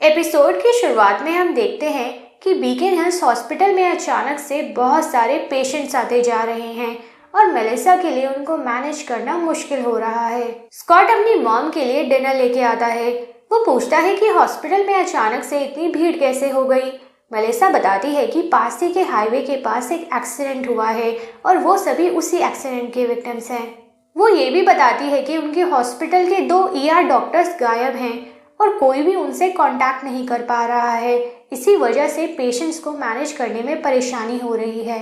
Episode की शुरुआत में हम देखते हैं कि बीकन हिल्स हॉस्पिटल में अचानक से बहुत सारे पेशेंट्स आते जा रहे हैं और मेलिसा के लिए उनको मैनेज करना मुश्किल हो रहा है। स्कॉट अपनी मॉम के लिए डिनर लेके आता है। वो पूछता है कि हॉस्पिटल में अचानक से इतनी भीड़ कैसे हो गई। मेलिसा बताती है कि पास ही के हाईवे के पास एक एक्सीडेंट हुआ है और वो सभी उसी एक्सीडेंट के विक्टिम्स हैं। वो ये भी बताती है कि उनके हॉस्पिटल के 2 ER डॉक्टर्स गायब हैं और कोई भी उनसे कांटेक्ट नहीं कर पा रहा है। इसी वजह से पेशेंट्स को मैनेज करने में परेशानी हो रही है।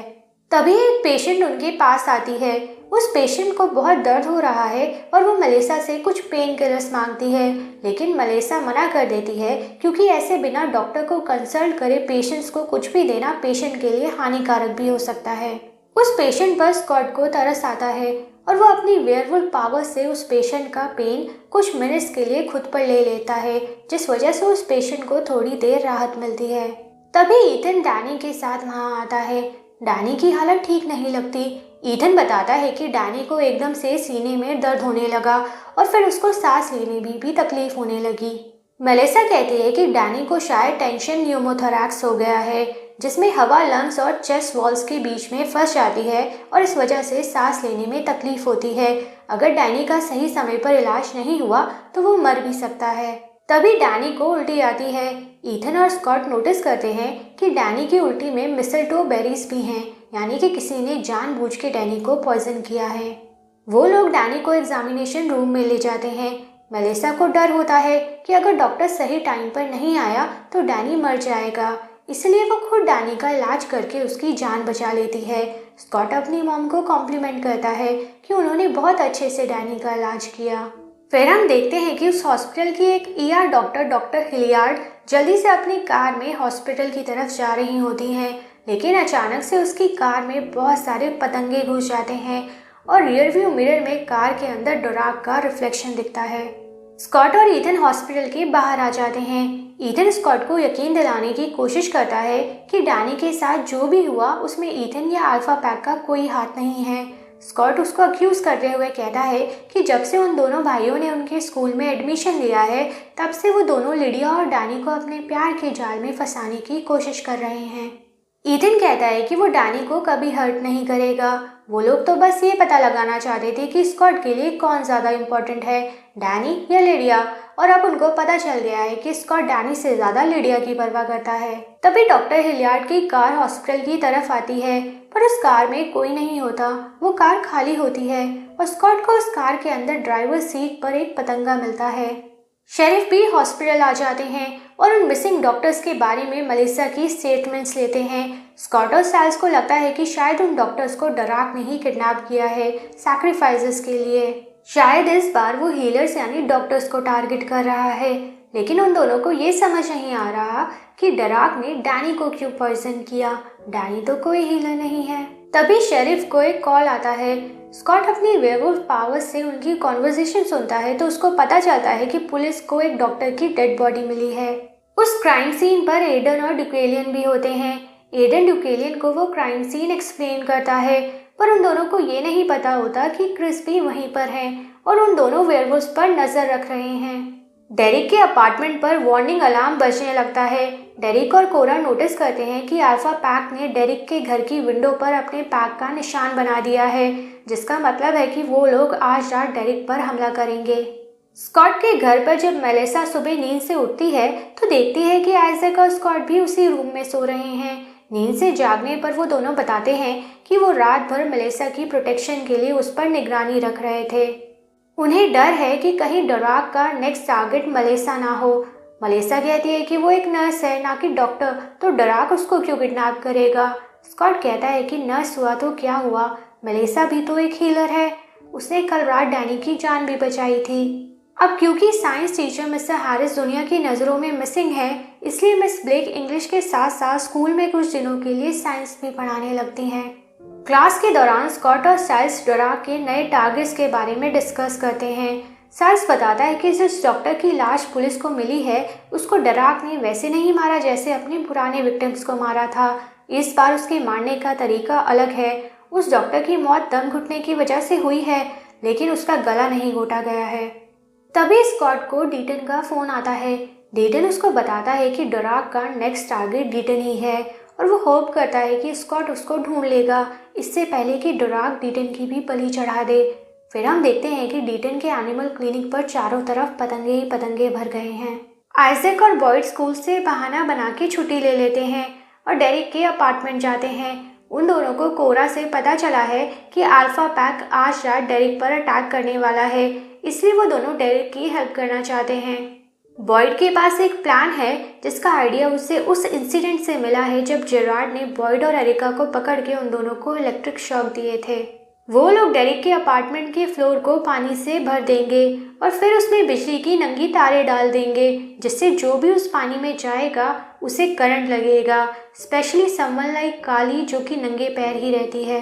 तभी एक पेशेंट उनके पास आती है। उस पेशेंट को बहुत दर्द हो रहा है और वो मेलिसा से कुछ पेन किलर्स मांगती है, लेकिन मेलिसा मना कर देती है क्योंकि ऐसे बिना डॉक्टर को कंसल्ट करे पेशेंट्स को कुछ भी देना पेशेंट के लिए हानिकारक भी हो सकता है। उस पेशेंट पर स्कॉट को तरस आता है और वो अपनी वेयरवुल्फ पावर से उस पेशेंट का पेन कुछ मिनट्स के लिए खुद पर ले लेता है, जिस वजह से उस पेशेंट को थोड़ी देर राहत मिलती है। तभी ईथन डैनी के साथ वहां आता है। डैनी की हालत ठीक नहीं लगती। ईथन बताता है कि डैनी को एकदम से सीने में दर्द होने लगा और फिर उसको सांस लेने में भी तकलीफ होने लगी। मेलिसा कहती है कि डैनी को शायद टेंशन न्यूमोथोरैक्स हो गया है, जिसमें हवा लंग्स और चेस्ट वॉल्स के बीच में फंस जाती है और इस वजह से सांस लेने में तकलीफ होती है। अगर डैनी का सही समय पर इलाज नहीं हुआ तो वो मर भी सकता है। तभी डैनी को उल्टी आती है। ईथन और स्कॉट नोटिस करते हैं कि डैनी की उल्टी में मिसलटो बेरीज भी हैं, यानी कि किसी ने जानबूझ के डैनी को पॉइजन किया है। वो लोग डैनी को एग्जामिनेशन रूम में ले जाते हैं। मेलिसा को डर होता है कि अगर डॉक्टर सही टाइम पर नहीं आया तो डैनी मर जाएगा, इसलिए वो खुद डैनी का इलाज करके उसकी जान बचा लेती है। स्कॉट अपनी मॉम को कॉम्प्लीमेंट करता है कि उन्होंने बहुत अच्छे से डैनी का इलाज किया। फिर हम देखते हैं कि उस हॉस्पिटल की एक ER डॉक्टर हिलियार्ड जल्दी से अपनी कार में हॉस्पिटल की तरफ जा रही होती हैं, लेकिन अचानक से उसकी कार में बहुत सारे पतंगे घुस जाते हैं और रियर व्यू मिरर में कार के अंदर डराक का रिफ्लेक्शन दिखता है। स्कॉट और ईथन हॉस्पिटल के बाहर आ जाते हैं। ईथन स्कॉट को यकीन दिलाने की कोशिश करता है कि डैनी के साथ जो भी हुआ उसमें ईथन या अल्फा पैक का कोई हाथ नहीं है। स्कॉट उसको अक्यूज करते हुए कहता है कि जब से उन दोनों भाइयों ने उनके स्कूल में एडमिशन लिया है तब से वो दोनों लिडिया और डैनी को अपने प्यार के जाल में फंसाने की कोशिश कर रहे हैं। ईथन कहता है कि वो डैनी को कभी हर्ट नहीं करेगा। वो लोग तो बस ये पता लगाना चाहते थे कि स्कॉट के लिए कौन ज़्यादा इम्पोर्टेंट है, डैनी या लिडिया, और अब उनको पता चल गया है कि स्कॉट डैनी से ज़्यादा लिडिया की परवाह करता है। तभी डॉक्टर हिलियार्ड की कार हॉस्पिटल की तरफ आती है, पर उस कार में कोई नहीं होता। वो कार खाली होती है और स्कॉट को उस कार के अंदर ड्राइवर सीट पर एक पतंगा मिलता है। शेरिफ भी हॉस्पिटल आ जाते हैं और उन मिसिंग डॉक्टर्स के बारे में मेलिसा की स्टेटमेंट्स लेते हैं। स्कॉट और सैल्स को लगता है कि शायद उन डॉक्टर्स को डराक ने ही किडनैप किया है सैक्रिफाइसेस के लिए। शायद इस बार वो हीलर्स यानी डॉक्टर्स को टारगेट कर रहा है, लेकिन उन दोनों को ये समझ नहीं आ रहा कि डराक ने डैनी को क्यों पॉइजन किया। डैनी तो कोई हीलर नहीं है। तभी शेरिफ को एक कॉल आता है। स्कॉट अपनी वेयरवुल्फ पावर्स से उनकी कॉन्वर्सेशन सुनता है तो उसको पता चलता है कि पुलिस को एक डॉक्टर की डेड बॉडी मिली है। उस क्राइम सीन पर एडन और ड्यूकेलियन भी होते हैं। एडन ड्यूकेलियन को वो क्राइम सीन एक्सप्लेन करता है, पर उन दोनों को ये नहीं पता होता कि क्रिस भी वहीं पर है और उन दोनों वेयरवुल्फ्स पर नजर रख रहे हैं। डेरिक के अपार्टमेंट पर वार्निंग अलार्म बजने लगता है। डेरिक और कोरा नोटिस करते हैं कि अल्फा पैक ने डेरिक के घर की विंडो पर अपने पैक का निशान बना दिया है, जिसका मतलब है कि वो लोग आज रात डेरिक पर हमला करेंगे। स्कॉट के घर पर जब मेलिसा सुबह नींद से उठती है तो देखती है कि आइजैक और स्कॉट भी उसी रूम में सो रहे हैं। नींद से जागने पर वो दोनों बताते हैं कि वो रात भर मेलिसा की प्रोटेक्शन के लिए उस पर निगरानी रख रहे थे। उन्हें डर है कि कहीं डराक का नेक्स्ट टारगेट मेलिसा ना हो। मेलिसा कहती है कि वो एक नर्स है ना कि डॉक्टर, तो डराक उसको क्यों किडनैप करेगा। स्कॉट कहता है कि नर्स हुआ तो क्या हुआ, मेलिसा भी तो एक हीलर है, उसने कल रात डैनी की जान भी बचाई थी। अब क्योंकि साइंस टीचर मिस्टर हैरिस दुनिया की नज़रों में मिसिंग है, इसलिए मिस ब्लेक इंग्लिश के साथ साथ स्कूल में कुछ दिनों के लिए साइंस भी पढ़ाने लगती हैं। क्लास के दौरान स्कॉट और साइल्स डराक के नए टारगेट्स के बारे में डिस्कस करते हैं। साइल्स बताता है कि जिस डॉक्टर की लाश पुलिस को मिली है उसको डराक ने वैसे नहीं मारा जैसे अपने पुराने विक्टिम्स को मारा था। इस बार उसके मारने का तरीका अलग है। उस डॉक्टर की मौत दम घुटने की वजह से हुई है, लेकिन उसका गला नहीं घोटा गया है। तभी स्कॉट को डीटन का फोन आता है। डीटन उसको बताता है कि डोराक का नेक्स्ट टारगेट डीटन ही है और वो होप करता है कि स्कॉट उसको ढूंढ लेगा इससे पहले कि डोराक डीटन की भी बलि चढ़ा दे। फिर हम देखते हैं कि डीटन के एनिमल क्लिनिक पर चारों तरफ पतंगे ही पतंगे भर गए हैं। आइजैक और बॉयड स्कूल से बहाना बना के छुट्टी ले लेते हैं और डेरिक के अपार्टमेंट जाते हैं। उन दोनों को कोरा से पता चला है कि अल्फा पैक आज रात डेरिक पर अटैक करने वाला है, इसलिए वो दोनों डेरिक की हेल्प करना चाहते हैं। बॉयड के पास एक प्लान है जिसका आइडिया उसे उस इंसिडेंट से मिला है जब जेरार्ड ने बॉयड और एरिका को पकड़ के उन दोनों को इलेक्ट्रिक शॉक दिए थे। वो लोग डेरिक के अपार्टमेंट के फ्लोर को पानी से भर देंगे और फिर उसमें बिजली की नंगी तारें डाल देंगे जिससे जो भी उस पानी में जाएगा उसे करंट लगेगा, स्पेशली समवन लाइक काली जो कि नंगे पैर ही रहती है।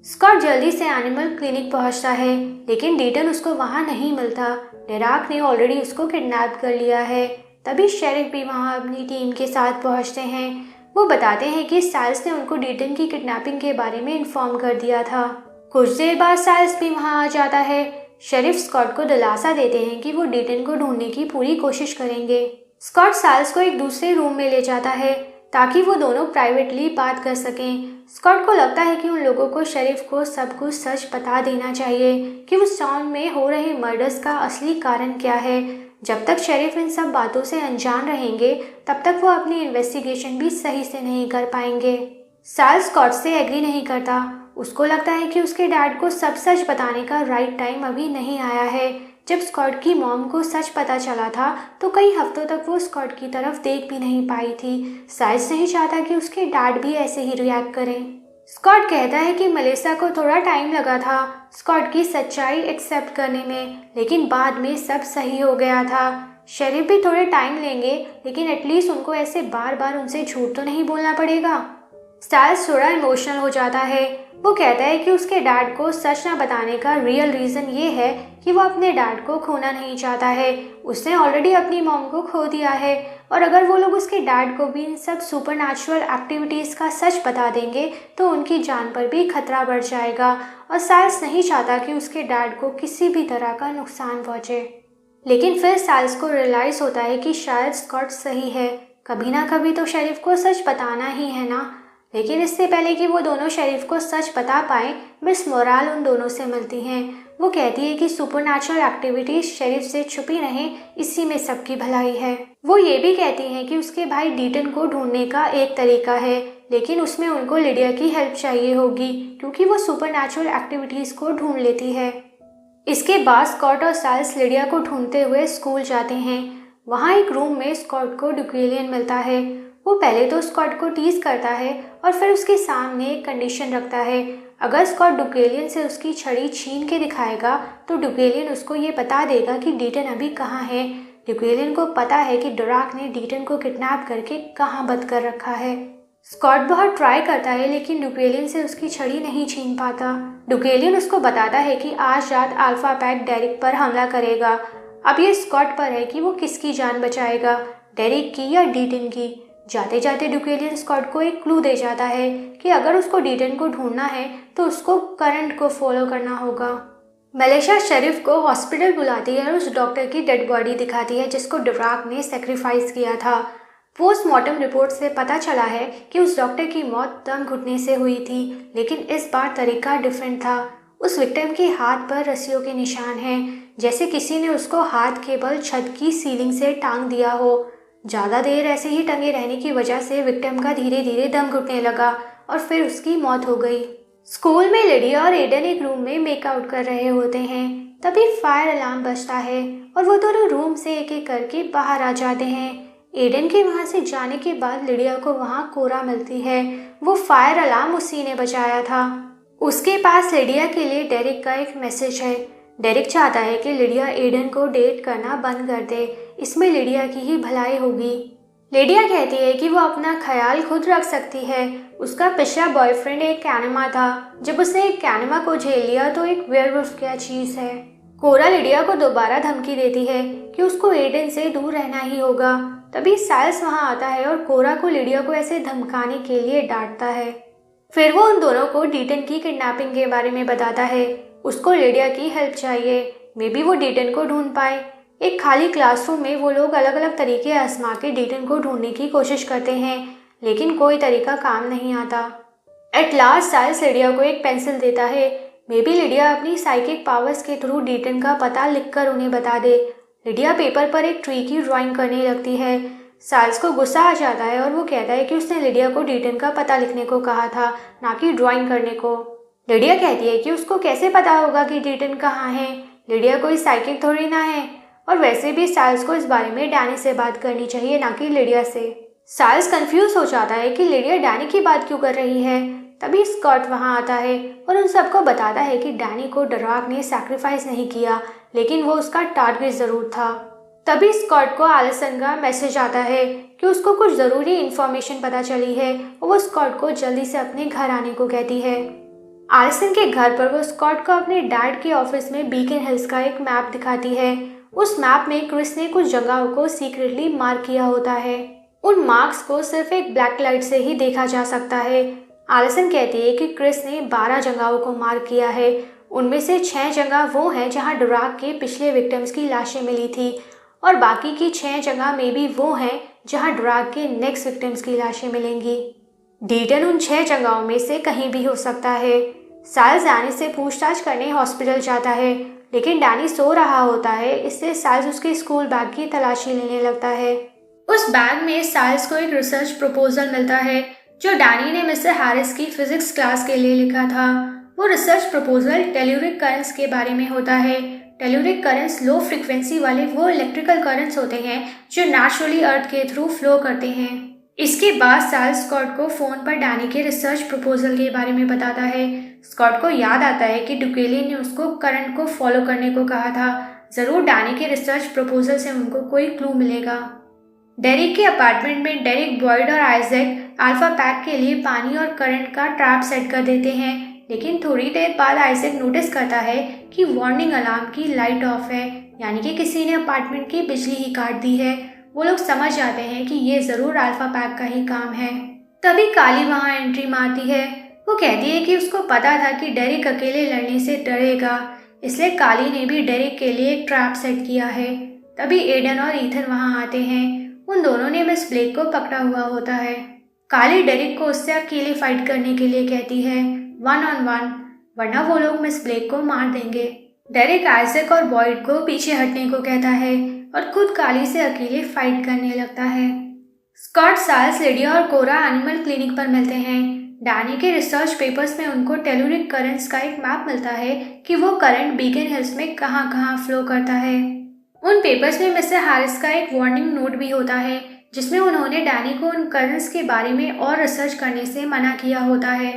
स्कॉट जल्दी से एनिमल क्लिनिक पहुंचता है लेकिन डीटन उसको वहां नहीं मिलता। डेराक ने ऑलरेडी उसको किडनैप कर लिया है। तभी शेरिफ भी वहां अपनी टीम के साथ पहुंचते हैं। वो बताते हैं कि साइल्स ने उनको डीटन की किडनैपिंग के बारे में इन्फॉर्म कर दिया था। कुछ देर बाद साइल्स भी वहां आ जाता है। शेरिफ स्कॉट को दिलासा देते हैं कि वो डीटन को ढूंढने की पूरी कोशिश करेंगे। स्कॉट साइल्स को एक दूसरे रूम में ले जाता है ताकि वो दोनों प्राइवेटली बात कर सकें। स्कॉट को लगता है कि उन लोगों को शेरिफ को सब कुछ सच बता देना चाहिए कि उस टाउन में हो रहे मर्डर्स का असली कारण क्या है। जब तक शेरिफ इन सब बातों से अनजान रहेंगे तब तक वो अपनी इन्वेस्टिगेशन भी सही से नहीं कर पाएंगे। साइल्स स्कॉट से एग्री नहीं करता। उसको लगता है कि उसके डैड को सब सच बताने का राइट टाइम अभी नहीं आया है। जब स्कॉट की मॉम को सच पता चला था तो कई हफ्तों तक वो स्कॉट की तरफ देख भी नहीं पाई थी। साइल्स नहीं चाहता कि उसके डैड भी ऐसे ही रिएक्ट करें। स्कॉट कहता है कि मेलिसा को थोड़ा टाइम लगा था स्कॉट की सच्चाई एक्सेप्ट करने में, लेकिन बाद में सब सही हो गया था। शेरिफ भी थोड़े टाइम लेंगे लेकिन एटलीस्ट उनको ऐसे बार बार उनसे झूठ तो नहीं बोलना पड़ेगा। साइल्स थोड़ा इमोशनल हो जाता है। वो कहता है कि उसके डैड को सच न बताने का रियल रीज़न ये है कि वो अपने डैड को खोना नहीं चाहता है। उसने ऑलरेडी अपनी मॉम को खो दिया है और अगर वो लोग उसके डैड को भी इन सब सुपरनैचुरल एक्टिविटीज़ का सच बता देंगे तो उनकी जान पर भी खतरा बढ़ जाएगा और साइल्स नहीं चाहता कि उसके डैड को किसी भी तरह का नुकसान पहुँचे। लेकिन फिर साइल्स को रियलाइज़ होता है कि शायद स्कॉट सही है, कभी ना कभी तो शेरिफ को सच बताना ही है ना। लेकिन इससे पहले कि वो दोनों शेरिफ को सच बता पाए, मिस मोराल उन दोनों से मिलती हैं। वो कहती है कि सुपरनैचुरल एक्टिविटीज शेरिफ से छुपी रहें, इसी में सबकी भलाई है। वो ये भी कहती हैं कि उसके भाई डीटन को ढूंढने का एक तरीका है, लेकिन उसमें उनको लिडिया की हेल्प चाहिए होगी क्योंकि वो सुपरनैचुरल एक्टिविटीज को ढूंढ लेती है। इसके बाद स्कॉट और साइल्स लिडिया को ढूंढते हुए स्कूल जाते हैं। वहाँ एक रूम में स्कॉट को डुकेलियन मिलता है। वो पहले तो स्कॉट को टीज करता है और फिर उसके सामने एक कंडीशन रखता है। अगर स्कॉट डुकेलियन से उसकी छड़ी छीन के दिखाएगा तो डुकेलियन उसको ये बता देगा कि डीटन अभी कहाँ है। डुकेलियन को पता है कि डोराक ने डीटन को किडनैप करके कहाँ बंद कर रखा है। स्कॉट बहुत ट्राई करता है लेकिन डुकेलियन से उसकी छड़ी नहीं छीन पाता। डुकेलियन उसको बताता है कि आज रात अल्फा पैक डेरिक पर हमला करेगा। अब ये स्कॉट पर है कि वो किसकी जान बचाएगा, डेरिक की या डीटन की। जाते जाते डुकेलियन स्कॉट को एक क्लू दे जाता है कि अगर उसको डीटन को ढूंढना है तो उसको करंट को फॉलो करना होगा। मेलिसा शेरिफ को हॉस्पिटल बुलाती है और उस डॉक्टर की डेड बॉडी दिखाती है जिसको डोराक ने सेक्रीफाइस किया था। पोस्टमार्टम रिपोर्ट से पता चला है कि उस डॉक्टर की मौत दम घुटने से हुई थी, लेकिन इस बार तरीका डिफरेंट था। उस विक्टिम के हाथ पर रस्सियों के निशान हैं, जैसे किसी ने उसको हाथ के बल छत की सीलिंग से टांग दिया हो। ज़्यादा देर ऐसे ही टंगे रहने की वजह से विक्टिम का धीरे धीरे दम घुटने लगा और फिर उसकी मौत हो गई। स्कूल में लिडिया और एडन एक रूम में मेकआउट कर रहे होते हैं। तभी फायर अलार्म बजता है और वो दोनों रूम से एक एक करके बाहर आ जाते हैं। एडन के वहाँ से जाने के बाद लिडिया को वहाँ कोरा मिलती है। वो फायर अलार्म उसी ने बजाया था। उसके पास लिडिया के लिए डेरिक का एक मैसेज है। डेरिक चाहता है कि लिडिया एडन को डेट करना बंद कर दे, इसमें लिडिया की ही भलाई होगी। लिडिया कहती है कि वो अपना ख्याल खुद रख सकती है। उसका पिछला बॉयफ्रेंड एक कैनिमा था। जब उसने एक कैनिमा को झेल लिया तो एक वेयरवुल्फ क्या चीज़ है। कोरा लिडिया को दोबारा धमकी देती है कि उसको एडन से दूर रहना ही होगा। तभी साइल्स वहाँ आता है और कोरा को लिडिया को ऐसे धमकाने के लिए डांटता है। फिर वो उन दोनों को डीटन की किडनैपिंग के बारे में बताता है। उसको लिडिया की हेल्प चाहिए, मे बी वो डीटन को ढूंढ पाए। एक खाली क्लासरूम में वो लोग अलग अलग तरीके आजमा के डीटन को ढूंढने की कोशिश करते हैं, लेकिन कोई तरीका काम नहीं आता। एट लास्ट साइल्स लिडिया को एक पेंसिल देता है। मे बी लिडिया अपनी साइकिक पावर्स के थ्रू डीटन का पता लिखकर उन्हें बता दे। लिडिया पेपर पर एक ट्री की ड्राइंग करने लगती है। साइल्स को गुस्सा आ जाता है और वो कहता है कि उसने लिडिया को डीटन का पता लिखने को कहा था, ना कि ड्राइंग करने को। लिडिया कहती है कि उसको कैसे पता होगा कि डीटन कहाँ है। लिडिया कोई साइकिक थोड़ी ना है, और वैसे भी साइल्स को इस बारे में डैनी से बात करनी चाहिए, ना कि लिडिया से। साइल्स कंफ्यूज हो जाता है कि लिडिया डैनी की बात क्यों कर रही है। तभी स्कॉट वहां आता है और उन सबको बताता है कि डैनी को डराक ने सैक्रिफाइस नहीं किया, लेकिन वो उसका टारगेट जरूर था। तभी स्कॉट को एलिसन का मैसेज आता है कि उसको कुछ ज़रूरी इन्फॉर्मेशन पता चली है और वो स्कॉट को जल्दी से अपने घर आने को कहती है। एलिसन के घर पर वो स्कॉट को अपने डैड के ऑफिस में बीकन हिल्स का एक मैप दिखाती है। उस मैप में क्रिस ने कुछ जगहों को सीक्रेटली मार्क किया होता है। उन मार्क्स को सिर्फ एक ब्लैक लाइट से ही देखा जा सकता है। एलिसन कहती है कि क्रिस ने 12 जगहों को मार्क किया है। उनमें से 6 जगह वो हैं जहां डराक के पिछले विक्टिम्स की लाशें मिली थी, और बाकी की 6 जगह में भी वो हैं जहां डराक के नेक्स्ट विक्टिम्स की लाशें मिलेंगी। डीटन उन 6 जगहों में से कहीं भी हो सकता है। साइल्स डैनी से पूछताछ करने हॉस्पिटल जाता है, लेकिन डैनी सो रहा होता है, इसलिए साइल्स उसके स्कूल बैग की तलाशी लेने लगता है। उस बैग में साइल्स को एक रिसर्च प्रपोजल मिलता है जो डैनी ने मिस्टर हैरिस की फिजिक्स क्लास के लिए लिखा था। वो रिसर्च प्रपोजल टेल्यूरिक करंट्स के बारे में होता है। टेल्यूरिक करंट्स लो फ्रीक्वेंसी वाले वो इलेक्ट्रिकल करंट्स होते हैं जो नेचुरली अर्थ के थ्रू फ्लो करते हैं। इसके बाद साइल्स स्कॉट को फोन पर डैनी के रिसर्च प्रपोजल के बारे में बताता है। स्कॉट को याद आता है कि डुकेली ने उसको करंट को फॉलो करने को कहा था। जरूर डैनी के रिसर्च प्रपोजल से उनको कोई क्लू मिलेगा। डेरिक के अपार्टमेंट में डेरिक, बॉयड और आइजैक अल्फा पैक के लिए पानी और करंट का ट्रैप सेट कर देते हैं, लेकिन थोड़ी देर बाद आइजैक नोटिस करता है कि वार्निंग अलार्म की लाइट ऑफ है, यानी कि किसी ने अपार्टमेंट की बिजली ही काट दी है। वो लोग समझ जाते हैं कि ये जरूर अल्फा पैक का ही काम है। तभी काली वहां एंट्री मारती है। वो कहती है कि उसको पता था कि डेरिक अकेले लड़ने से डरेगा, इसलिए काली ने भी डेरिक के लिए एक ट्रैप सेट किया है। तभी एडन और ईथन वहां आते हैं। उन दोनों ने मिस ब्लेक को पकड़ा हुआ होता है। काली डेरिक को उससे अकेले फाइट करने के लिए कहती है, 1 on 1, वरना वो लोग मिस ब्लेक को मार देंगे। डेरिक आइजैक और बॉयड को पीछे हटने को कहता है और खुद काली से अकेले फाइट करने लगता है। स्कॉट, साइल्स, लिडिया और कोरा एनिमल क्लिनिक पर मिलते हैं। डैनी के रिसर्च पेपर्स में उनको टेल्यूरिक करंट्स का एक मैप मिलता है कि वो करंट बीकन हिल्स में कहाँ कहाँ फ्लो करता है। उन पेपर्स में मिस्टर हैरिस का एक वार्निंग नोट भी होता है जिसमें उन्होंने डैनी को उन करंट्स के बारे में और रिसर्च करने से मना किया होता है।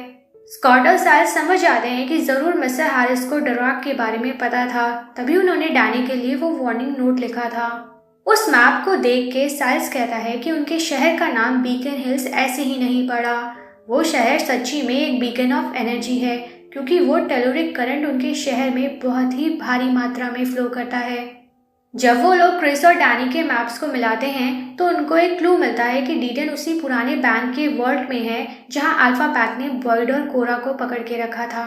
स्कॉट और साइल्स समझ जाते हैं कि जरूर मिस्टर हैरिस को डराक के बारे में पता था, तभी उन्होंने डैनी के लिए वो वार्निंग नोट लिखा था। उस मैप को देख के साइल्स कहता है कि उनके शहर का नाम बीकन हिल्स ऐसे ही नहीं पड़ा। वो शहर सच्ची में एक बीकन ऑफ एनर्जी है, क्योंकि वो टेल्यूरिक करंट उनके शहर में बहुत ही भारी मात्रा में फ्लो करता है। जब वो लोग क्रिस और डैनी के मैप्स को मिलाते हैं तो उनको एक क्लू मिलता है कि डीटन उसी पुराने बैंक के वॉल्ट में है जहां अल्फा पैक ने बॉयड और कोरा को पकड़ के रखा था।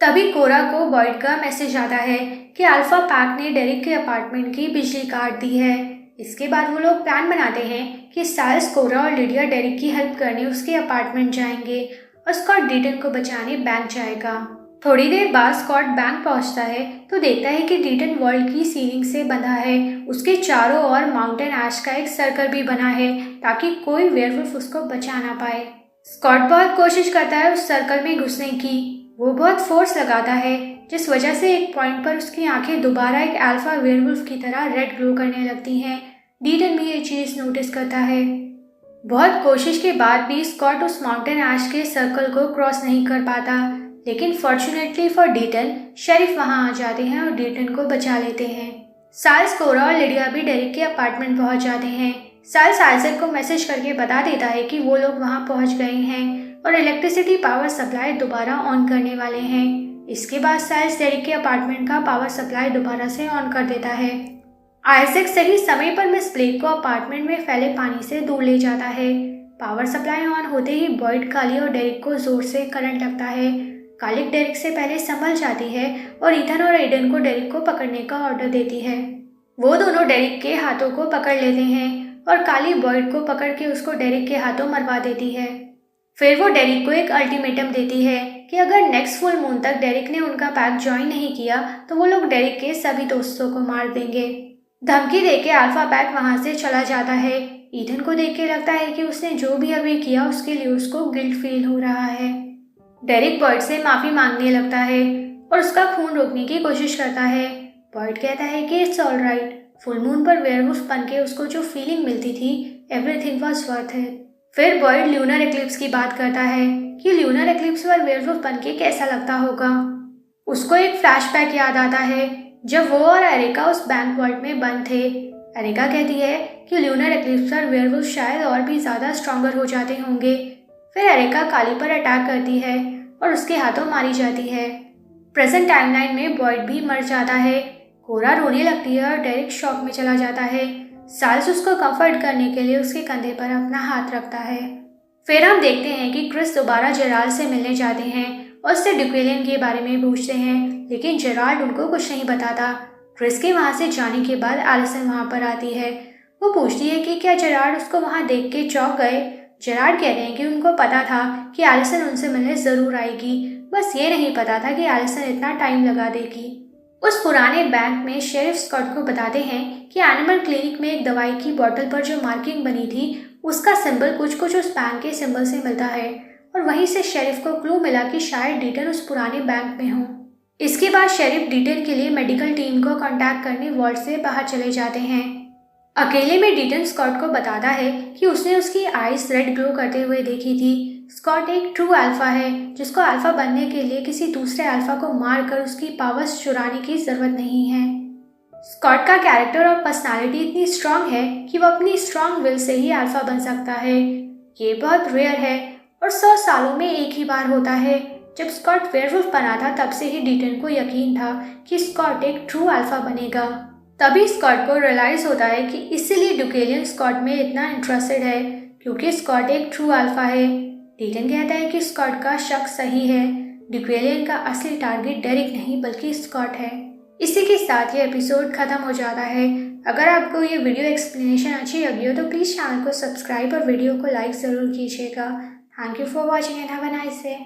तभी कोरा को बॉयड का मैसेज आता है कि अल्फा पैक ने डेरिक के अपार्टमेंट की बिजली काट दी है। इसके बाद वो लोग प्लान बनाते हैं कि साइल्स, कोरा और लिडिया डेरिक की हेल्प करने उसके अपार्टमेंट जाएंगे और स्कॉट डीटन को बचाने बैंक जाएगा। थोड़ी देर बाद स्कॉट बैंक पहुंचता है तो देखता है कि डीटन वर्ल्ड की सीलिंग से बंधा है। उसके चारों ओर माउंटेन ऐश का एक सर्कल भी बना है ताकि कोई वेयरवुल्फ उसको बचा ना पाए। स्कॉट बहुत कोशिश करता है उस सर्कल में घुसने की। वो बहुत फोर्स लगाता है, जिस वजह से एक पॉइंट पर उसकी आंखें दोबारा एक अल्फा वेयरवुल्फ की तरह रेड ग्लो करने लगती हैं। डीटन भी ये चीज नोटिस करता है। बहुत कोशिश के बाद भी स्कॉट उस माउंटेन ऐश के सर्कल को क्रॉस नहीं कर पाता, लेकिन फॉर्चुनेटली फॉर डीटन शेरिफ वहां आ जाते हैं और डीटन को बचा लेते हैं। साइल्स, कोरा और लिडिया भी डेरिक के अपार्टमेंट पहुंच जाते हैं। साइल्स आइजैक को मैसेज करके बता देता है कि वो लोग वहां पहुंच गए हैं और इलेक्ट्रिसिटी पावर सप्लाई दोबारा ऑन करने वाले हैं। इसके बाद साइल्स डेरिक के अपार्टमेंट का पावर सप्लाई दोबारा से ऑन कर देता है। आइजैक सही समय पर मिस ब्लेक को अपार्टमेंट में फैले पानी से दूर ले जाता है। पावर सप्लाई ऑन होते ही बॉयड, काली और डेरिक को जोर से करंट लगता है। कालिक डेरिक से पहले संभल जाती है और ईथन और एडन को डेरिक को पकड़ने का ऑर्डर देती है। वो दोनों डेरिक के हाथों को पकड़ लेते हैं और काली बॉयड को पकड़ के उसको डेरिक के हाथों मरवा देती है। फिर वो डेरिक को एक अल्टीमेटम देती है कि अगर नेक्स्ट फुल मून तक डेरिक ने उनका पैक ज्वाइन नहीं किया तो वो लोग डेरिक के सभी दोस्तों को मार देंगे। धमकी देके अल्फा पैक वहां से चला जाता है। ईथन को देख के लगता है कि उसने जो भी अभी किया उसके लिए उसको गिल्ट फील हो रहा है। डेरिक बॉयड से माफी मांगने लगता है और उसका खून रोकने की कोशिश करता है। बॉयड कहता है कि it's all right, full moon पर वेयरवुल्फ बन के उसको जो फीलिंग मिलती थी, एवरीथिंग वाज वर्थ इट। फिर बॉयड ल्यूनर एक्लिप्स की बात करता है कि ल्यूनर एक्लिप्स पर वेयरवुल्फ बन के कैसा लगता होगा। उसको एक फ्लैशबैक याद आता है जब वो और एरिका उस बैंक वॉल्ट में बंद थे। एरिका कहती है कि ल्यूनर एक्लिप्स पर वेयरवुल्फ शायद और भी ज़्यादा स्ट्रॉन्गर हो जाते होंगे। फिर एरिका काली पर अटैक करती है और उसके हाथों मारी जाती है। प्रेजेंट टाइमलाइन में बॉयड भी मर जाता है। कोरा रोने लगती है और डेरिक शॉक में चला जाता है। साल्स उसको कंफर्ट करने के लिए उसके कंधे पर अपना हाथ रखता है। फिर हम देखते हैं कि क्रिस दोबारा जेराल्ड से मिलने जाते हैं और उससे ड्यूकेलियन के बारे में पूछते हैं, लेकिन जेराल्ड उनको कुछ नहीं बताता। क्रिस के वहाँ से जाने के बाद एलिसन वहाँ पर आती है। वो पूछती है कि क्या जेराल्ड उसको वहाँ देख के चौंक गए। जेराल्ड कहते हैं कि उनको पता था कि एलिसन उनसे मिलने ज़रूर आएगी, बस ये नहीं पता था कि एलिसन इतना टाइम लगा देगी। उस पुराने बैंक में शेरिफ स्कॉट को बताते हैं कि एनिमल क्लिनिक में एक दवाई की बोतल पर जो मार्किंग बनी थी उसका सिंबल कुछ कुछ उस बैंक के सिंबल से मिलता है और वहीं से शेरिफ को क्लू मिला कि शायद डीटन उस पुराने बैंक में हो। इसके बाद शेरिफ डीटन के लिए मेडिकल टीम को कांटेक्ट करने वॉल्ट से बाहर चले जाते हैं। अकेले में डीटन स्कॉट को बताता है कि उसने उसकी आईज रेड ग्लो करते हुए देखी थी। स्कॉट एक ट्रू अल्फा है जिसको अल्फा बनने के लिए किसी दूसरे अल्फा को मारकर उसकी पावर्स चुराने की जरूरत नहीं है। स्कॉट का कैरेक्टर और पर्सनालिटी इतनी स्ट्रांग है कि वो अपनी strong will say he alpha बन सकता है। ये बहुत रेयर है और 100 सालों में एक ही बार होता है। जब स्कॉट वेयरवुल्फ बना था तब से ही डीटन को यकीन था कि स्कॉट एक ट्रू अल्फा बनेगा। तभी स्कॉट को रियलाइज होता है कि इसीलिए ड्यूकेलियन स्कॉट में इतना इंटरेस्टेड है, क्योंकि स्कॉट एक ट्रू अल्फा है। डीटन कहता है कि स्कॉट का शक सही है, ड्यूकेलियन का असली टारगेट डेरिक नहीं बल्कि स्कॉट है। इसी के साथ ये एपिसोड खत्म हो जाता है। अगर आपको ये वीडियो एक्सप्लेनेशन अच्छी लगी हो तो प्लीज़ चैनल को सब्सक्राइब और वीडियो को लाइक ज़रूर कीजिएगा। Thank you for watching and have a nice day.